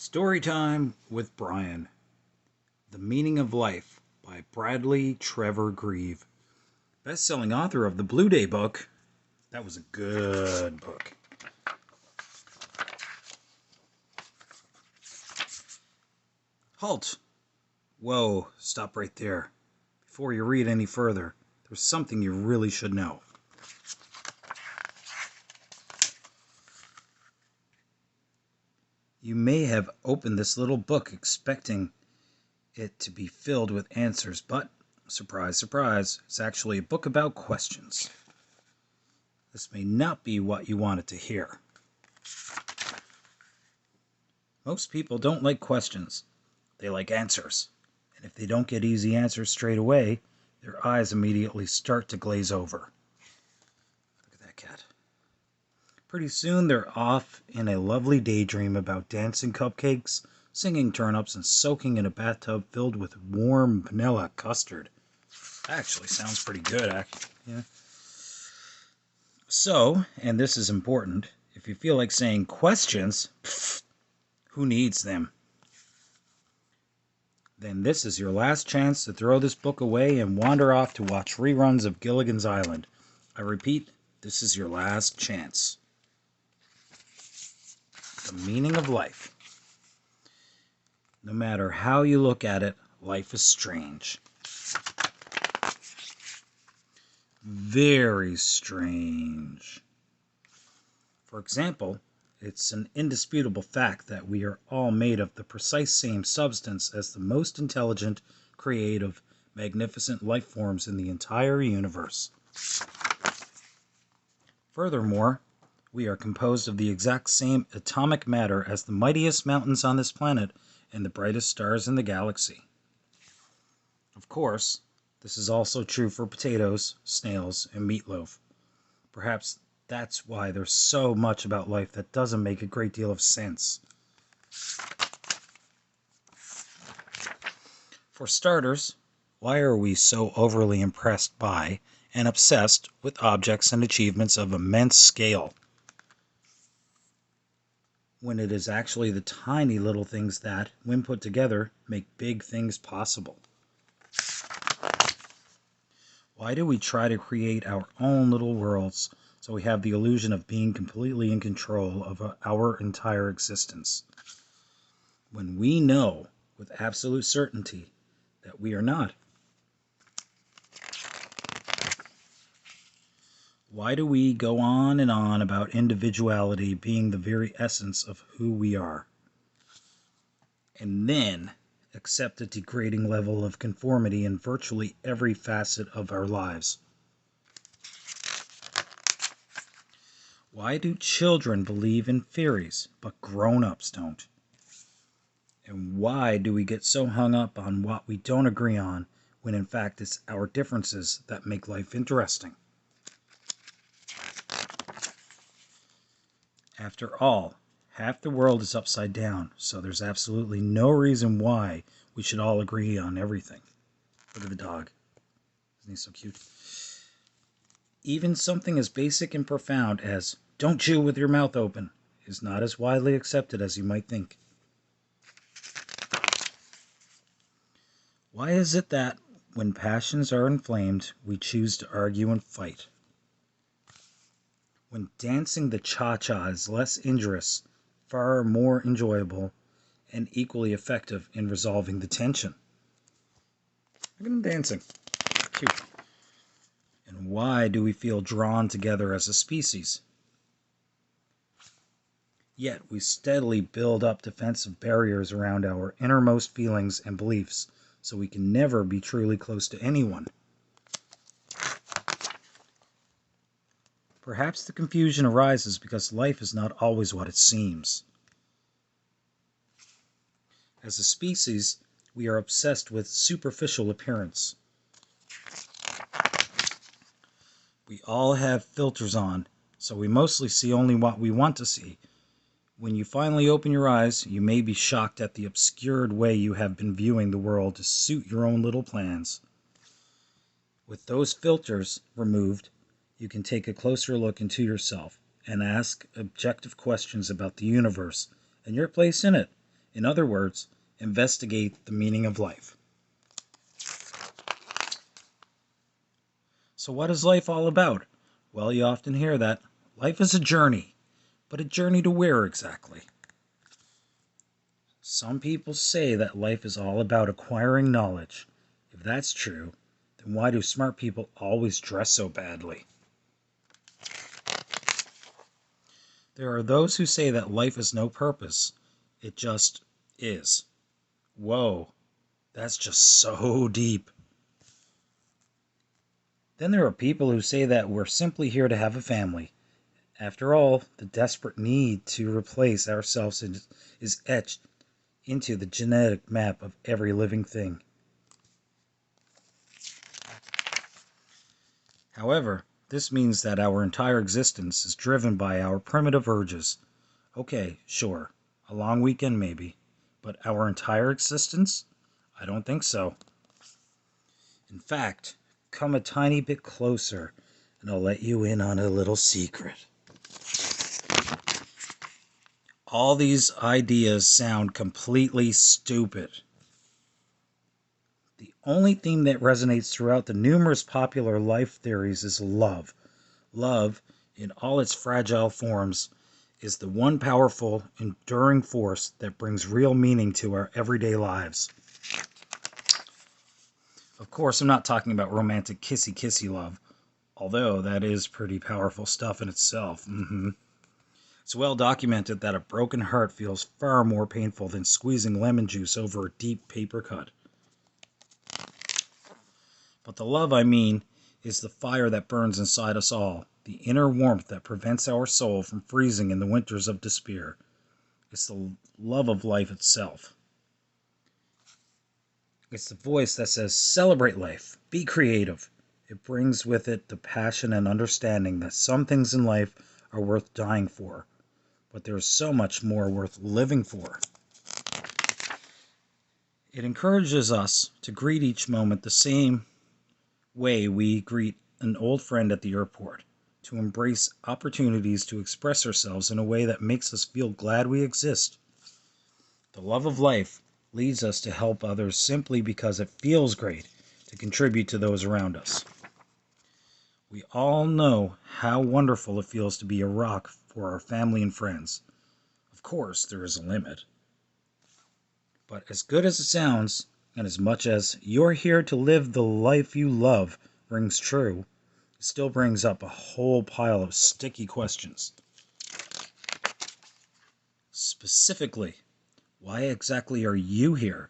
Storytime with Brian. The Meaning of Life by Bradley Trevor Grieve. Best-selling author of the Blue Day book. That was a good book. Halt! Whoa, stop right there. Before you read any further, there's something you really should know. You may have opened this little book expecting it to be filled with answers, but, surprise, surprise, it's actually a book about questions. This may not be what you wanted to hear. Most people don't like questions. They like answers. And if they don't get easy answers straight away, their eyes immediately start to glaze over. Look at that cat. Pretty soon they're off in a lovely daydream about dancing cupcakes, singing turnips, and soaking in a bathtub filled with warm vanilla custard. Actually sounds pretty good, yeah. So, and this is important, if you feel like saying questions, who needs them? Then this is your last chance to throw this book away and wander off to watch reruns of Gilligan's Island. I repeat, this is your last chance. The meaning of life. No matter how you look at it, life is strange. Very strange. For example, it's an indisputable fact that we are all made of the precise same substance as the most intelligent, creative, magnificent life forms in the entire universe. Furthermore, we are composed of the exact same atomic matter as the mightiest mountains on this planet and the brightest stars in the galaxy. Of course, this is also true for potatoes, snails, and meatloaf. Perhaps that's why there's so much about life that doesn't make a great deal of sense. For starters, why are we so overly impressed by and obsessed with objects and achievements of immense scale, when it is actually the tiny little things that, when put together, make big things possible? Why do we try to create our own little worlds so we have the illusion of being completely in control of our entire existence, when we know with absolute certainty that we are not? Why do we go on and on about individuality being the very essence of who we are, and then accept a degrading level of conformity in virtually every facet of our lives? Why do children believe in fairies, but grown-ups don't? And why do we get so hung up on what we don't agree on, when in fact it's our differences that make life interesting? After all, half the world is upside down, so there's absolutely no reason why we should all agree on everything. Look at the dog. Isn't he so cute? Even something as basic and profound as "don't chew with your mouth open" is not as widely accepted as you might think. Why is it that, when passions are inflamed, we choose to argue and fight? When dancing the cha-cha is less injurious, far more enjoyable, and equally effective in resolving the tension. Look at him dancing. Cute. And why do we feel drawn together as a species? Yet we steadily build up defensive barriers around our innermost feelings and beliefs, so we can never be truly close to anyone. Perhaps the confusion arises because life is not always what it seems. As a species, we are obsessed with superficial appearance. We all have filters on, so we mostly see only what we want to see. When you finally open your eyes, you may be shocked at the obscured way you have been viewing the world to suit your own little plans. With those filters removed, you can take a closer look into yourself and ask objective questions about the universe and your place in it, In other words, investigate the meaning of life. So what is life all about? Well, you often hear that. Life is a journey. But a journey to where exactly? Some people say that life is all about acquiring knowledge. If that's true, then why do smart people always dress so badly? There are those who say that life has no purpose. It just is. Whoa, that's just so deep. Then there are people who say that we're simply here to have a family. After all, the desperate need to replace ourselves is etched into the genetic map of every living thing. However, this means that our entire existence is driven by our primitive urges. Okay, sure, a long weekend maybe, but our entire existence? I don't think so. In fact, come a tiny bit closer and I'll let you in on a little secret. All these ideas sound completely stupid. The only theme that resonates throughout the numerous popular life theories is love. Love, in all its fragile forms, is the one powerful, enduring force that brings real meaning to our everyday lives. Of course, I'm not talking about romantic kissy-kissy love, although that is pretty powerful stuff in itself. It's well documented that a broken heart feels far more painful than squeezing lemon juice over a deep paper cut. But the love I mean is the fire that burns inside us all, the inner warmth that prevents our soul from freezing in the winters of despair. It's the love of life itself. It's the voice that says, celebrate life, be creative. It brings with it the passion and understanding that some things in life are worth dying for, but there is so much more worth living for. It encourages us to greet each moment the same way we greet an old friend at the airport, to embrace opportunities to express ourselves in a way that makes us feel glad we exist. The love of life leads us to help others simply because it feels great to contribute to those around us. We all know how wonderful it feels to be a rock for our family and friends. Of course, there is a limit. But as good as it sounds, and as much as you're here to live the life you love rings true, it still brings up a whole pile of sticky questions. Specifically, why exactly are you here?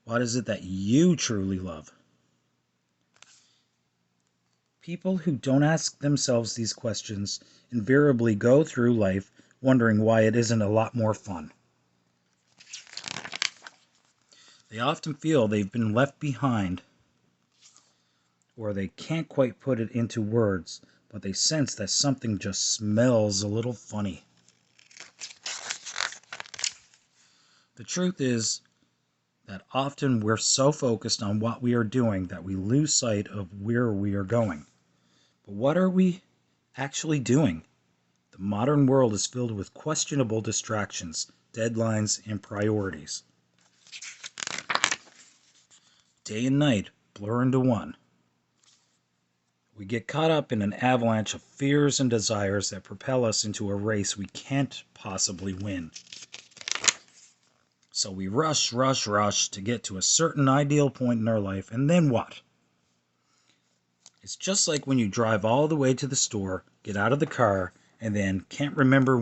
What is it that you truly love? People who don't ask themselves these questions invariably go through life wondering why it isn't a lot more fun. They often feel they've been left behind, or they can't quite put it into words, but they sense that something just smells a little funny. The truth is that often we're so focused on what we are doing that we lose sight of where we are going. But what are we actually doing? The modern world is filled with questionable distractions, deadlines, and priorities. Day and night blur into one. We get caught up in an avalanche of fears and desires that propel us into a race we can't possibly win. So we rush to get to a certain ideal point in our life, and then what? It's just like when you drive all the way to the store, get out of the car, and then can't remember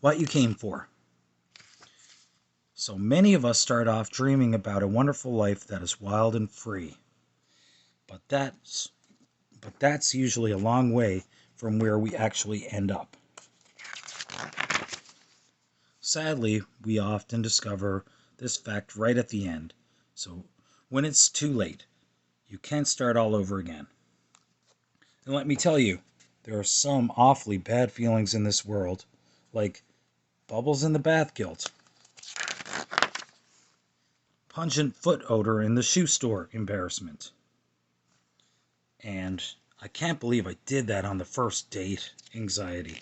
what you came for. So many of us start off dreaming about a wonderful life that is wild and free. But that's usually a long way from where we actually end up. Sadly, we often discover this fact right at the end. So when it's too late, you can't start all over again. And let me tell you, there are some awfully bad feelings in this world, like bubbles in the bath guilt, pungent foot odor in the shoe store embarrassment, and I can't believe I did that on the first date anxiety.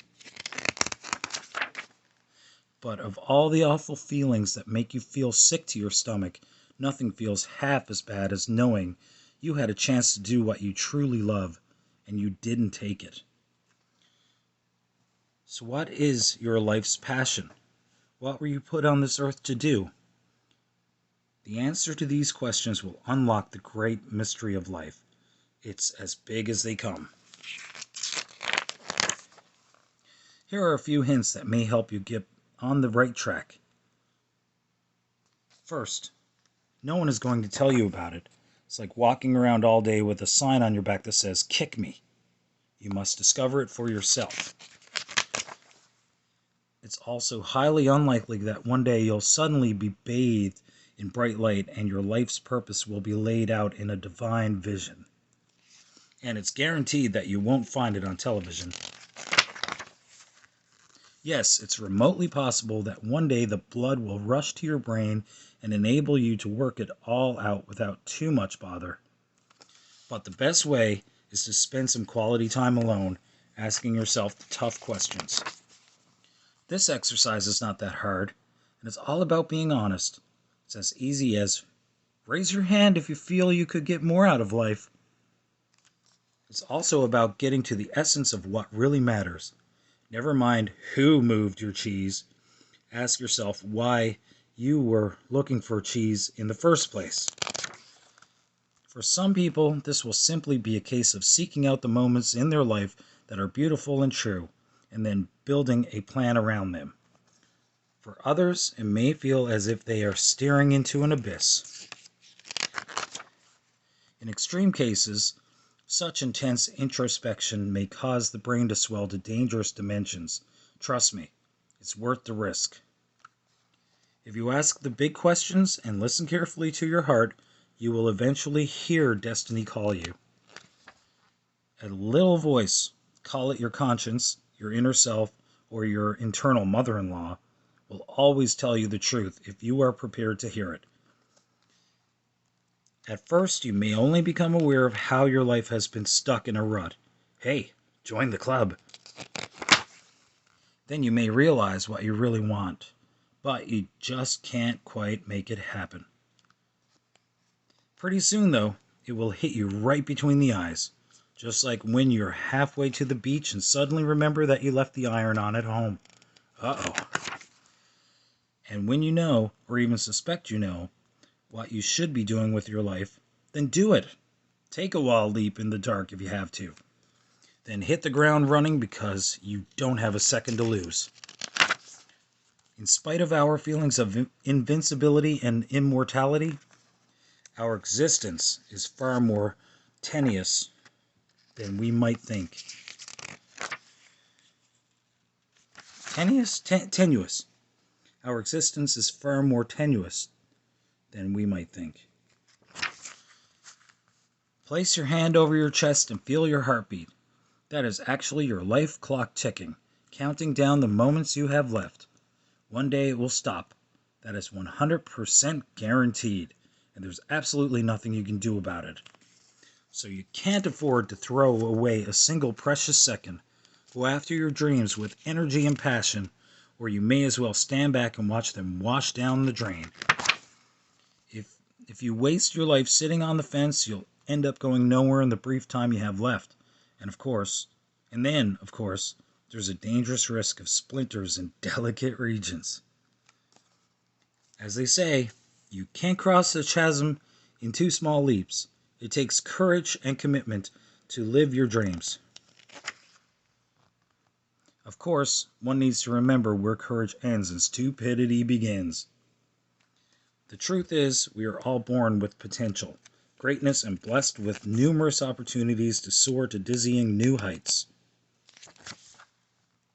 But of all the awful feelings that make you feel sick to your stomach, nothing feels half as bad as knowing you had a chance to do what you truly love and you didn't take it. So what is your life's passion? What were you put on this earth to do? The answer to these questions will unlock the great mystery of life. It's as big as they come. Here are a few hints that may help you get on the right track. First, no one is going to tell you about it. It's like walking around all day with a sign on your back that says, "Kick me." You must discover it for yourself. It's also highly unlikely that one day you'll suddenly be bathed in bright light and your life's purpose will be laid out in a divine vision. And it's guaranteed that you won't find it on television. Yes, it's remotely possible that one day the blood will rush to your brain and enable you to work it all out without too much bother. But the best way is to spend some quality time alone, asking yourself the tough questions. This exercise is not that hard, and it's all about being honest. It's as easy as raise your hand if you feel you could get more out of life. It's also about getting to the essence of what really matters. Never mind who moved your cheese. Ask yourself why you were looking for cheese in the first place. For some people, this will simply be a case of seeking out the moments in their life that are beautiful and true, and then building a plan around them. For others, it may feel as if they are staring into an abyss. In extreme cases, such intense introspection may cause the brain to swell to dangerous dimensions. Trust me, it's worth the risk. If you ask the big questions and listen carefully to your heart, you will eventually hear destiny call you. A little voice, call it your conscience, your inner self, or your internal mother-in-law, will always tell you the truth if you are prepared to hear it. At first, you may only become aware of how your life has been stuck in a rut. Hey, join the club. Then you may realize what you really want, but you just can't quite make it happen. Pretty soon, though, it will hit you right between the eyes, just like when you're halfway to the beach and suddenly remember that you left the iron on at home. Uh-oh. And when you know, or even suspect you know, what you should be doing with your life, then do it. Take a wild leap in the dark if you have to. Then hit the ground running because you don't have a second to lose. In spite of our feelings of invincibility and immortality, our existence is far more tenuous than we might think. Tenuous. Our existence is far more tenuous than we might think. Place your hand over your chest and feel your heartbeat. That is actually your life clock ticking, counting down the moments you have left. One day it will stop. That is 100% guaranteed, and there's absolutely nothing you can do about it. So you can't afford to throw away a single precious second. Go after your dreams with energy and passion, or you may as well stand back and watch them wash down the drain. If you waste your life sitting on the fence, you'll end up going nowhere in the brief time you have left. And then, of course, there's a dangerous risk of splinters in delicate regions. As they say, you can't cross the chasm in 2 small leaps. It takes courage and commitment to live your dreams. Of course, one needs to remember where courage ends and stupidity begins. The truth is, we are all born with potential, greatness, and blessed with numerous opportunities to soar to dizzying new heights.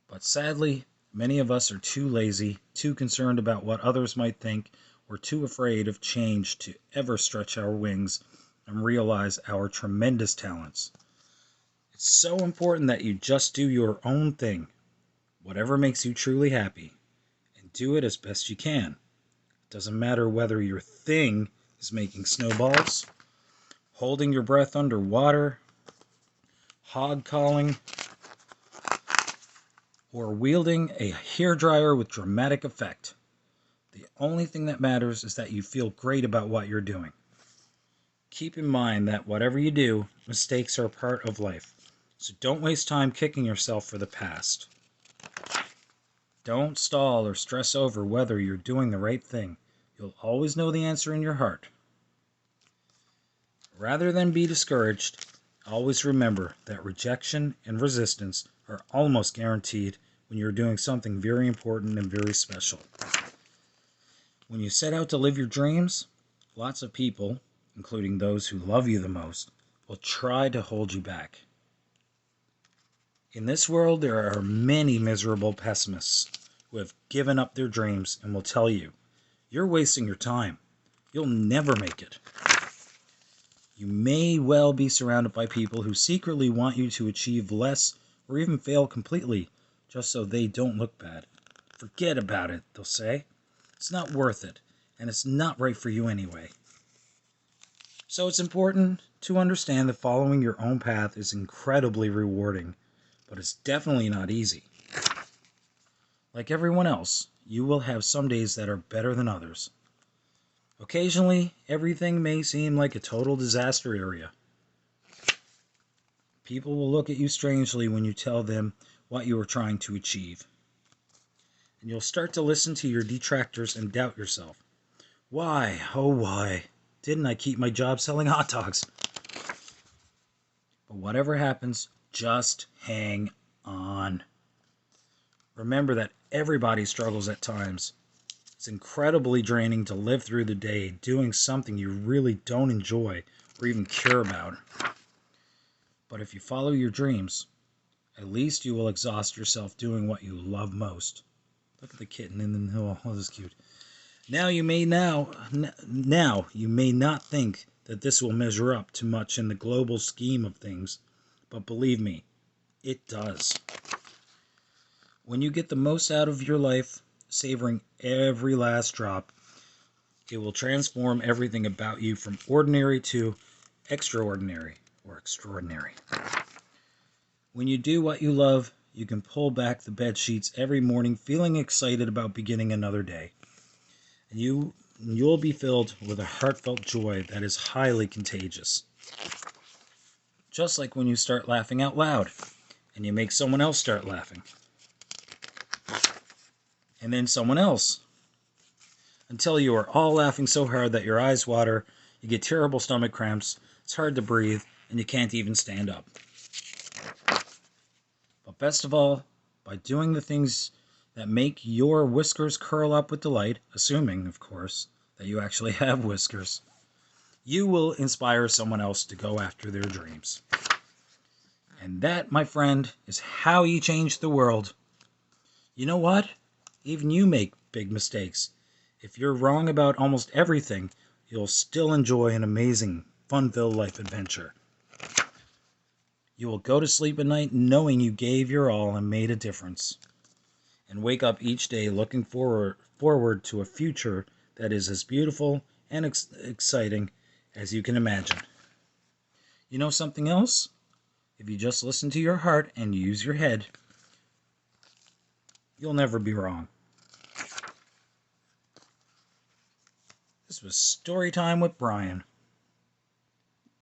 But sadly, many of us are too lazy, too concerned about what others might think, or too afraid of change to ever stretch our wings and realize our tremendous talents. It's so important that you just do your own thing, whatever makes you truly happy, and do it as best you can. It doesn't matter whether your thing is making snowballs, holding your breath underwater, hog calling, or wielding a hairdryer with dramatic effect. The only thing that matters is that you feel great about what you're doing. Keep in mind that whatever you do, mistakes are a part of life. So don't waste time kicking yourself for the past. Don't stall or stress over whether you're doing the right thing. You'll always know the answer in your heart. Rather than be discouraged, always remember that rejection and resistance are almost guaranteed when you're doing something very important and very special. When you set out to live your dreams, lots of people, including those who love you the most, will try to hold you back. In this world, there are many miserable pessimists who have given up their dreams and will tell you, you're wasting your time. You'll never make it. You may well be surrounded by people who secretly want you to achieve less or even fail completely, just so they don't look bad. Forget about it, they'll say. It's not worth it, and it's not right for you anyway. So it's important to understand that following your own path is incredibly rewarding, but it's definitely not easy. Like everyone else, you will have some days that are better than others. Occasionally, everything may seem like a total disaster area. People will look at you strangely when you tell them what you are trying to achieve. And you'll start to listen to your detractors and doubt yourself. Why, oh why, didn't I keep my job selling hot dogs? But whatever happens, just hang on. Remember that everybody struggles at times. It's incredibly draining to live through the day doing something you really don't enjoy or even care about. But if you follow your dreams, at least you will exhaust yourself doing what you love most. Look at the kitten in the hill. Oh, this is cute. Now you may not think that this will measure up to much in the global scheme of things, but believe me, it does. When you get the most out of your life, savoring every last drop, it will transform everything about you from ordinary to extraordinary or extraordinary. When you do what you love, you can pull back the bed sheets every morning feeling excited about beginning another day. And you'll be filled with a heartfelt joy that is highly contagious. Just like when you start laughing out loud and you make someone else start laughing. And then someone else. Until you are all laughing so hard that your eyes water, you get terrible stomach cramps, it's hard to breathe, and you can't even stand up. But best of all, by doing the things that make your whiskers curl up with delight, assuming, of course, that you actually have whiskers, you will inspire someone else to go after their dreams. And that, my friend, is how you change the world. You know what? Even you make big mistakes. If you're wrong about almost everything, you'll still enjoy an amazing, fun-filled life adventure. You will go to sleep at night knowing you gave your all and made a difference. And wake up each day looking forward to a future that is as beautiful and exciting as you can imagine. You know something else? If you just listen to your heart and use your head, you'll never be wrong. This was Story Time with Brian.